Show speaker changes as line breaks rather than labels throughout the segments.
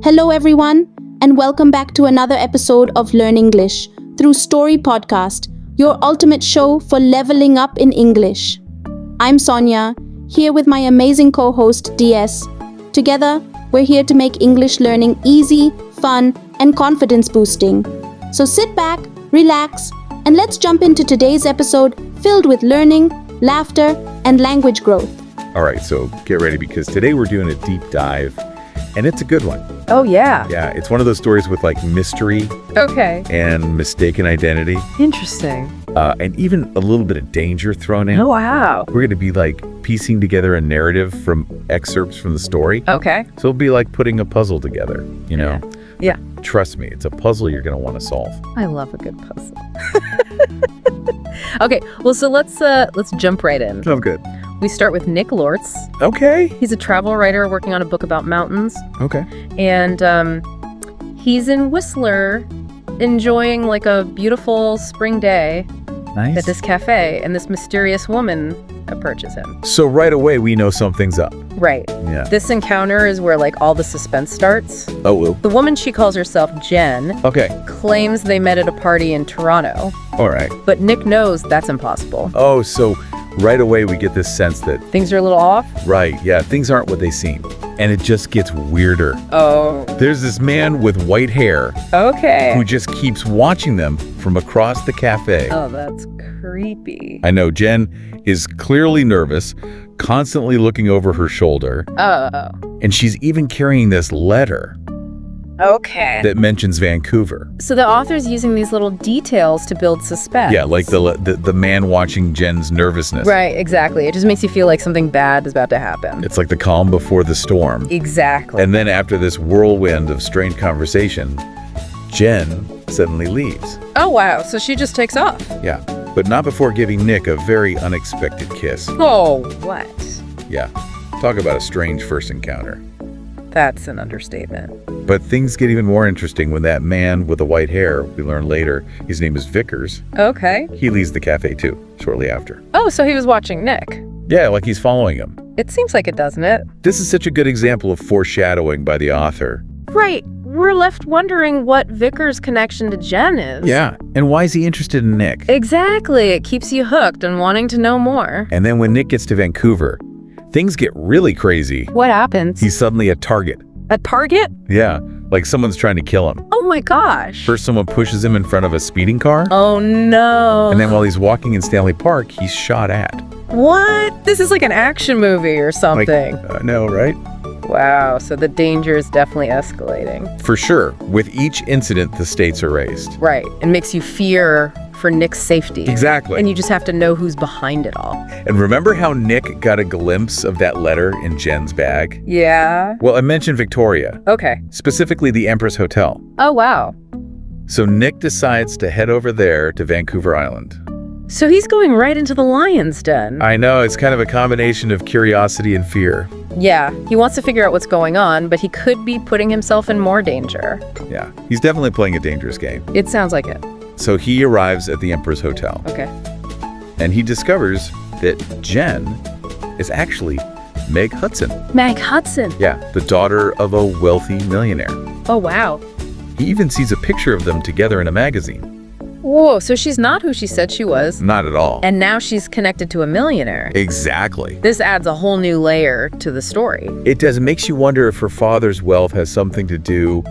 Hello everyone, and welcome back to another episode of Learn English through Story Podcast, your ultimate show for leveling up in English. I'm Sonia, here with my amazing co-host DS. Together, we're here to make English learning easy, fun, and confidence boosting. So sit back, relax, and let's jump into today's episode filled with learning, laughter, and language growth.
All right, so get ready because today we're doing a deep dive, and it's a good one.
Oh, yeah.
Yeah, it's one of those stories with like mystery
Okay.
and mistaken identity,
Interesting.
and even a little bit of danger thrown in.
Oh, wow.
We're going to be like piecing together a narrative from excerpts from the story.
Okay.
So it'll be like putting a puzzle together, you know?
Yeah.
Trust me, it's a puzzle you're going to want to solve.
I love a good puzzle. Okay, well, so let's jump right in.
Sounds good.
We start with Nick Lortz.
Okay.
He's a travel writer working on a book about mountains.
Okay.
And he's in Whistler enjoying like a beautiful spring day
Nice.
at this cafe, and this mysterious woman approaches him.
So right away, we know something's up.
Right.
Yeah.
This encounter is where like all the suspense starts.
Oh, well.
The woman, she calls herself Jen,
Okay.
claims they met at a party in Toronto,
All right.
but Nick knows that's impossible.
Oh, so right away we get this sense that,
Things are a little off.
right, yeah, things aren't what they seem. And it just gets weirder.
Oh,
There's this man with white hair
okay.
who just keeps watching them from across the cafe.
Oh, that's creepy.
I know, Jen is clearly nervous, constantly looking over her shoulder,
Oh,
and she's even carrying this letter
okay.
that mentions Vancouver.
So the author's using these little details to build suspense.
Yeah, like the man watching Jen's nervousness.
Right, exactly. It just makes you feel like something bad is about to happen.
It's like the calm before the storm.
Exactly.
And then after this whirlwind of strange conversation, Jen suddenly leaves.
Oh, wow. So she just takes off.
Yeah, but not before giving Nick a very unexpected kiss.
Oh, what?
Yeah, talk about a strange first encounter.
That's an understatement.
But things get even more interesting when that man with the white hair, we learn later, his name is Vickers,
Okay.
he leaves the cafe too, shortly after.
Oh, so he was watching Nick.
Yeah, like he's following him.
It seems like it, doesn't it?
This is such a good example of foreshadowing by the author.
Right. We're left wondering what Vickers' connection to Jen is.
Yeah, and why is he interested in Nick?
Exactly. It keeps you hooked and wanting to know more.
And then when Nick gets to Vancouver, things get really crazy.
What happens?
He's suddenly a target.
a target?
Yeah, like someone's trying to kill him.
Oh my gosh.
First, someone pushes him in front of a speeding car.
Oh no.
And then while he's walking in Stanley Park, he's shot at.
What? This is like an action movie or something.
No, right?
Wow, so the danger is definitely escalating.
For sure. With each incident, the stakes are raised.
Right. It makes you fear for Nick's safety.
Exactly.
And you just have to know who's behind it all.
And remember how Nick got a glimpse of that letter in Jen's bag?
Yeah.
Well, I mentioned Victoria,
Okay.
specifically the Empress Hotel.
Oh, wow.
So Nick decides to head over there to Vancouver Island.
So he's going right into the lion's den.
I know, it's kind of a combination of curiosity and fear.
Yeah, he wants to figure out what's going on, but he could be putting himself in more danger.
Yeah, he's definitely playing a dangerous game.
It sounds like it.
So he arrives at the Empress Hotel,
Okay.
and he discovers that Jen is actually Meg Hudson.
Meg Hudson.
Yeah, the daughter of a wealthy millionaire.
Oh, wow.
He even sees a picture of them together in a magazine.
Whoa, so she's not who she said she was.
Not at all.
And now she's connected to a millionaire.
Exactly.
This adds a whole new layer to the story.
It does. It makes you wonder if her father's wealth has something to do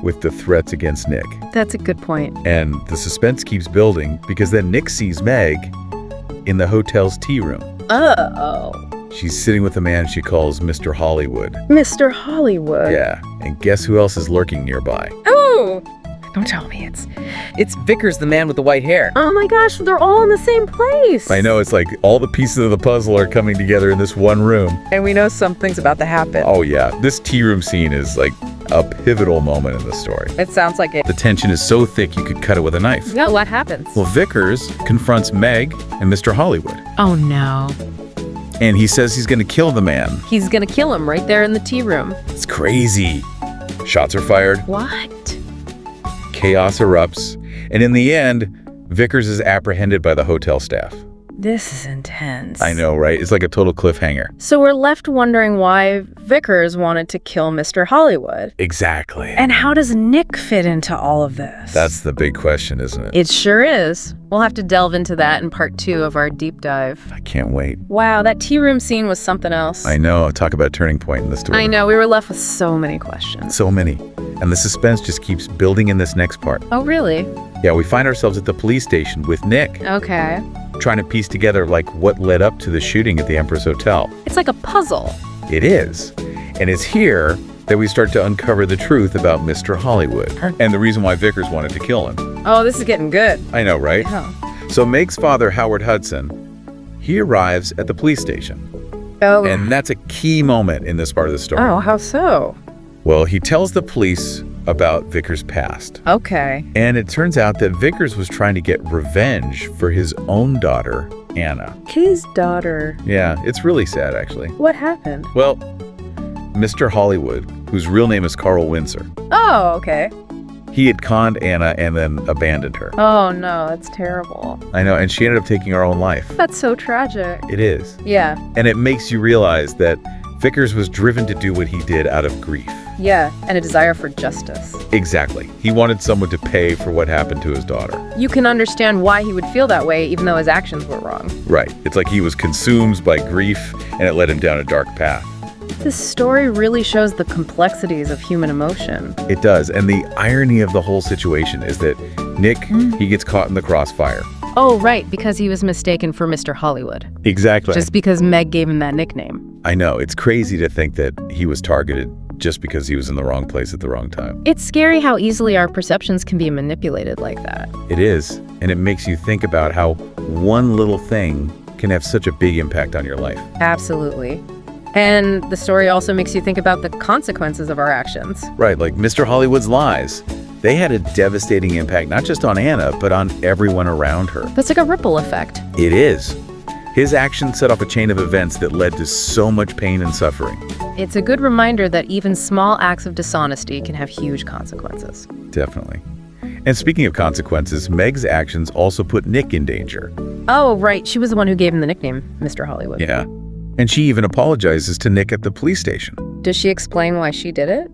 with the threats against Nick.
That's a good point.
And the suspense keeps building because then Nick sees Meg in the hotel's tea room.
Oh,
She's sitting with a man she calls Mr. Hollywood.
Mr. Hollywood.
Yeah, and guess who else is lurking nearby?
Oh, don't tell me it's
Vickers, the man with the white hair.
Oh my gosh, they're all in the same place.
I know, it's like all the pieces of the puzzle are coming together in this one room.
And we know something's about to happen.
Oh yeah, this tea room scene is like a pivotal moment in the story.
It sounds like it.
The tension is so thick you could cut it with a knife.
Yeah, what happens?
Well, Vickers confronts Meg and Mr. Hollywood,
Oh no.
and he says he's gonna kill the man.
He's gonna kill him right there in the tea room.
It's crazy. Shots are fired,
What?
chaos erupts, and in the end, Vickers is apprehended by the hotel staff.
This is intense.
I know, right? It's like a total cliffhanger.
So we're left wondering why Vickers wanted to kill Mr. Hollywood.
Exactly.
And how does Nick fit into all of this?
That's the big question, isn't it?
It sure is. We'll have to delve into that in part 2 of our deep dive.
I can't wait.
Wow, that tea room scene was something else.
I know. Talk about a turning point in the story.
I know. We were left with so many questions.
So many. And the suspense just keeps building in this next part.
Oh, really?
Yeah, we find ourselves at the police station with Nick,
Okay.
trying to piece together like what led up to the shooting at the Empress Hotel.
It's like a puzzle.
It is. And it's here that we start to uncover the truth about Mr. Hollywood and the reason why Vickers wanted to kill him.
Oh, this is getting good.
I know, right?
Oh.
So Meg's father, Howard Hudson, he arrives at the police station.
Oh.
And that's a key moment in this part of the story.
Oh, how so?
Well, he tells the police about Vickers' past.
Okay.
And it turns out that Vickers was trying to get revenge for his own daughter, Anna.
His daughter.
Yeah, it's really sad, actually.
What happened?
Well, Mr. Hollywood, whose real name is Carl Windsor,
Oh, okay.
he had conned Anna and then abandoned her.
Oh, no, that's terrible.
I know, and she ended up taking her own life.
That's so tragic.
It is.
Yeah.
And it makes you realize that Vickers was driven to do what he did out of grief.
Yeah, and a desire for justice.
Exactly. He wanted someone to pay for what happened to his daughter.
You can understand why he would feel that way, even though his actions were wrong.
Right. It's like he was consumed by grief, and it led him down a dark path.
This story really shows the complexities of human emotion.
It does. And the irony of the whole situation is that Nick, he gets caught in the crossfire.
Oh, right, because he was mistaken for Mr. Hollywood.
Exactly.
Just because Meg gave him that nickname.
I know. It's crazy to think that he was targeted just because he was in the wrong place at the wrong time.
It's scary how easily our perceptions can be manipulated like that.
It is. And it makes you think about how one little thing can have such a big impact on your life.
Absolutely. And the story also makes you think about the consequences of our actions.
Right, like Mr. Hollywood's lies. They had a devastating impact, not just on Anna, but on everyone around her.
That's like a ripple effect.
It is. His actions set off a chain of events that led to so much pain and suffering.
It's a good reminder that even small acts of dishonesty can have huge consequences.
Definitely. And speaking of consequences, Meg's actions also put Nick in danger.
Oh, right. She was the one who gave him the nickname, Mr. Hollywood.
Yeah. And she even apologizes to Nick at the police station.
Does she explain why she did it?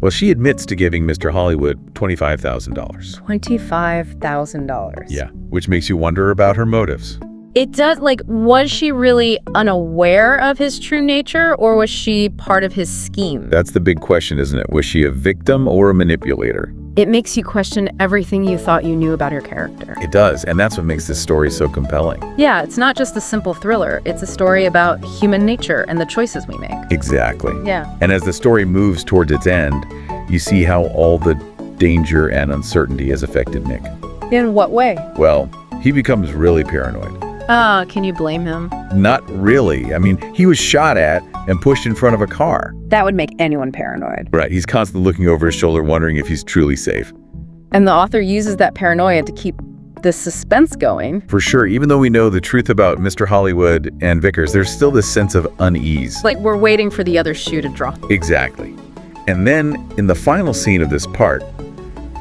Well, she admits to giving Mr. Hollywood $25,000.
$25,000.
Yeah, which makes you wonder about her motives.
It does, like, was she really unaware of his true nature, or was she part of his scheme?
That's the big question, isn't it? Was she a victim or a manipulator?
It makes you question everything you thought you knew about her character.
It does, and that's what makes this story so compelling.
Yeah, it's not just a simple thriller. It's a story about human nature and the choices we make.
Exactly.
Yeah.
And as the story moves towards its end, you see how all the danger and uncertainty has affected Nick.
In what way?
Well, he becomes really paranoid.
Can you blame him?
Not really. I mean, he was shot at and pushed in front of a car.
That would make anyone paranoid.
Right, he's constantly looking over his shoulder, wondering if he's truly safe.
And the author uses that paranoia to keep the suspense going.
For sure, even though we know the truth about Mr. Hollywood and Vickers, there's still this sense of unease.
Like we're waiting for the other shoe to drop.
Exactly. And then, in the final scene of this part,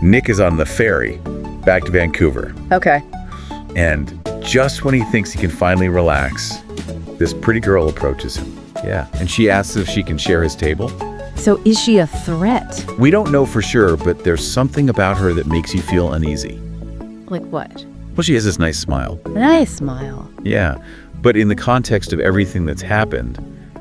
Nick is on the ferry back to Vancouver.
Okay.
And just when he thinks he can finally relax, this pretty girl approaches him. Yeah, and she asks if she can share his table.
So is she a threat?
We don't know for sure, but there's something about her that makes you feel uneasy.
Like what?
Well, she has this nice smile.
A nice smile.
Yeah, but in the context of everything that's happened,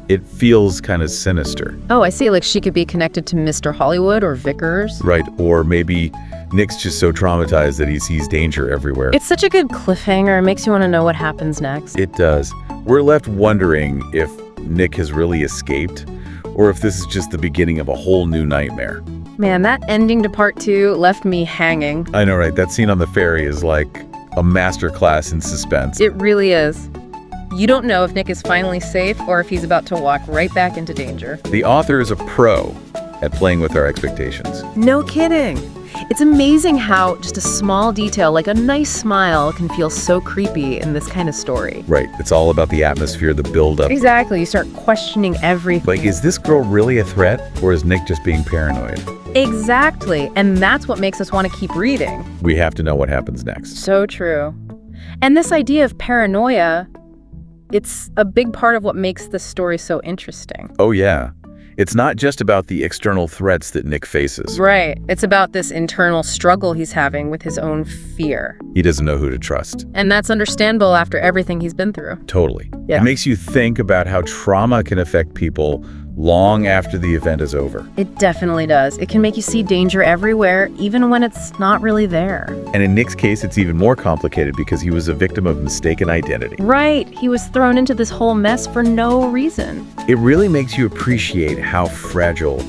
it feels kind of sinister.
Oh, I see. Like she could be connected to Mr. Hollywood or Vickers.
Right, or maybe Nick's just so traumatized that he sees danger everywhere.
It's such a good cliffhanger. It makes you want to know what happens next.
It does. We're left wondering if Nick has really escaped, or if this is just the beginning of a whole new nightmare.
Man, that ending to part 2 left me hanging.
I know, right? That scene on the ferry is like a masterclass in suspense.
It really is. You don't know if Nick is finally safe or if he's about to walk right back into danger.
The author is a pro at playing with our expectations.
No kidding. It's amazing how just a small detail, like a nice smile, can feel so creepy in this kind of story.
Right. It's all about the atmosphere, the build-up.
Exactly. You start questioning everything.
Like, is this girl really a threat, or is Nick just being paranoid?
Exactly. And that's what makes us want to keep reading.
We have to know what happens next.
So true. And this idea of paranoia, it's a big part of what makes this story so interesting.
Oh, yeah. It's not just about the external threats that Nick faces.
Right. It's about this internal struggle he's having with his own fear.
He doesn't know who to trust.
And that's understandable after everything he's been through.
Totally.
Yeah.
It makes you think about how trauma can affect people long after the event is over.
It definitely does. It can make you see danger everywhere, even when it's not really there.
And in Nick's case, it's even more complicated because he was a victim of mistaken identity.
Right. He was thrown into this whole mess for no reason.
It really makes you appreciate how fragile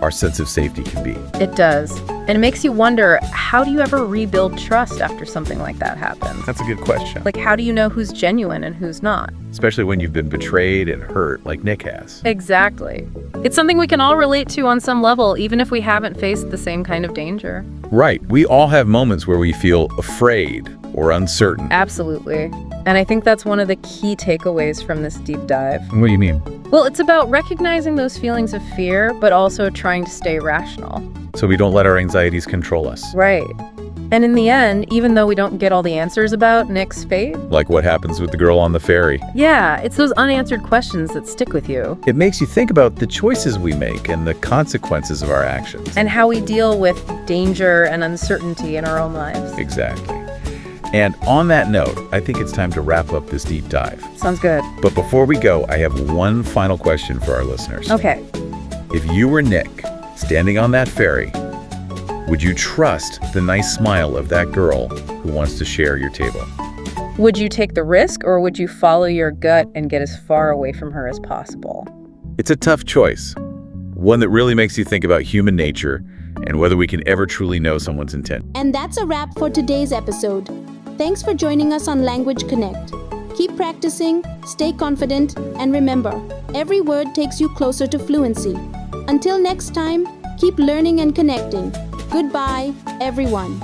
our sense of safety can be.
It does. And it makes you wonder, how do you ever rebuild trust after something like that happens?
That's a good question.
Like, how do you know who's genuine and who's not?
Especially when you've been betrayed and hurt like Nick has.
Exactly. It's something we can all relate to on some level, even if we haven't faced the same kind of danger.
Right. We all have moments where we feel afraid or uncertain.
Absolutely. And I think that's one of the key takeaways from this deep dive.
What do you mean?
Well, it's about recognizing those feelings of fear, but also trying to stay rational.
So we don't let our anxieties control us.
Right. And in the end, even though we don't get all the answers about Nick's fate,
Like what happens with the girl on the ferry.
yeah, it's those unanswered questions that stick with you.
It makes you think about the choices we make and the consequences of our actions.
And how we deal with danger and uncertainty in our own lives.
Exactly. And on that note, I think it's time to wrap up this deep dive.
Sounds good.
But before we go, I have one final question for our listeners.
Okay.
If you were Nick, standing on that ferry, would you trust the nice smile of that girl who wants to share your table?
Would you take the risk, or would you follow your gut and get as far away from her as possible?
It's a tough choice, one that really makes you think about human nature and whether we can ever truly know someone's intent.
And that's a wrap for today's episode. Thanks for joining us on Language Connect. Keep practicing, stay confident, and remember, every word takes you closer to fluency. Until next time, keep learning and connecting. Goodbye, everyone.